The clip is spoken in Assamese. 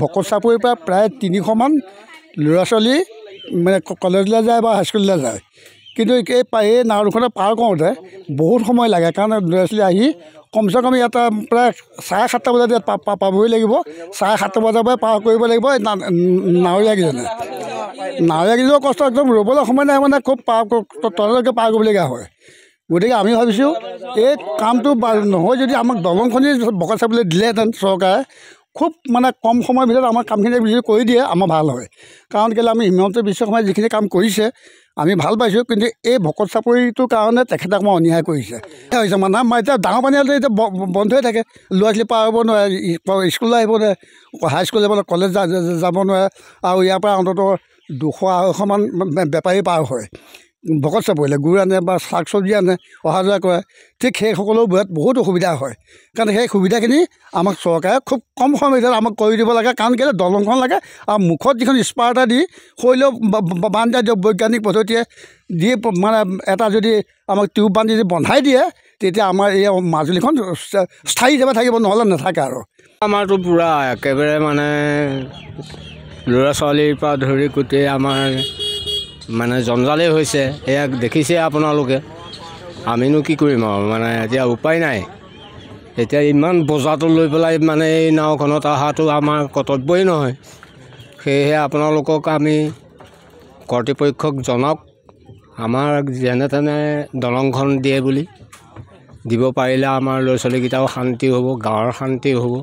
ভকত চাপৰিৰ পৰা প্ৰায় 300মান ল'ৰা ছোৱালী মানে কলেজলৈ যায় বা হাইস্কুললৈ যায়। কিন্তু এই নাওখনে পাৰ কৰোঁতে বহুত সময় লাগে, কাৰণ ল'ৰা ছোৱালী আহি কমচে কম ইয়াত প্ৰায় 7:30 বজাত ইয়াত পাবই লাগিব। 7:30 বজাৰ পৰাই পাৰ কৰিব লাগিব নাৱৰীয়াকেইজনৰ কষ্ট একদম ৰ'বলৈ সময় নাই, মানে খুব তললৈকে পাৰ কৰিবলগীয়া হয়। গতিকে আমি ভাবিছোঁ এই কামটো নহয় যদি আমাক দলংখনি ভকত চাপৰিলৈ দিলেহেঁতেন চৰকাৰে, খুব মানে কম সময়ৰ ভিতৰত আমাৰ কামখিনি যদি কৰি দিয়ে আমাৰ ভাল হয়। কাৰণ কেলৈ আমি হিমন্ত বিশ্ব শৰ্মাই যিখিনি কাম কৰিছে আমি ভাল পাইছোঁ, কিন্তু এই ভকত চাপৰিটোৰ কাৰণে তেখেতে আমাৰ অন্যায় কৰিছে মানে আমাৰ এতিয়া ডাঙৰ পানীতে এতিয়া বন্ধ হৈ থাকে, ল'ৰা ছোৱালী পাৰ হ'ব নোৱাৰে, স্কুললৈ আহিব নোৱাৰে, হাইস্কুল যাব নোৱাৰে, কলেজ যাব নোৱাৰে, আৰু ইয়াৰ পৰা অন্ততঃ 200-250মান বেপাৰী পাৰ হয় ভকত চাপৰিলে, গুড় আনে বা শাক চব্জি আনে, অহা যোৱা কৰে। ঠিক সেইসকলৰ বহুত অসুবিধা হয়, কাৰণ সেই সুবিধাখিনি আমাক চৰকাৰে খুব কম সময়ৰ ভিতৰত আমাক কৰি দিব লাগে। কাৰণ কেলৈ দলংখন লাগে, আৰু মুখত যিখন স্পাৰ এটা দি শৈল বান্ধ দিয়া বৈজ্ঞানিক পদ্ধতিয়ে দি মানে এটা যদি আমাক টিউব বান্ধি যদি বন্ধাই দিয়ে, তেতিয়া আমাৰ এই মাজুলীখন স্থায়ী হিচাপে থাকিব, নহ'লে নাথাকে। আৰু আমাৰতো পূৰা একেবাৰে মানে ল'ৰা ছোৱালীৰ পৰা ধৰি গোটেই আমাৰ মানে জঞ্জালেই হৈছে। এয়া দেখিছে আপোনালোকে, আমিনো কি কৰিম আৰু, মানে এতিয়া উপায় নাই। এতিয়া ইমান বজাৰটো লৈ পেলাই মানে এই নাওখনত অহাটো আমাৰ কৰ্তব্যই নহয়। সেয়েহে আপোনালোকক আমি কৰ্তৃপক্ষক জনাওক, আমাৰ যেনে তেনে দলংখন দিয়ে বুলি, দিব পাৰিলে আমাৰ ল'ৰা ছোৱালীকেইটাও শান্তি হ'ব, গাঁৱৰ শান্তি হ'ব।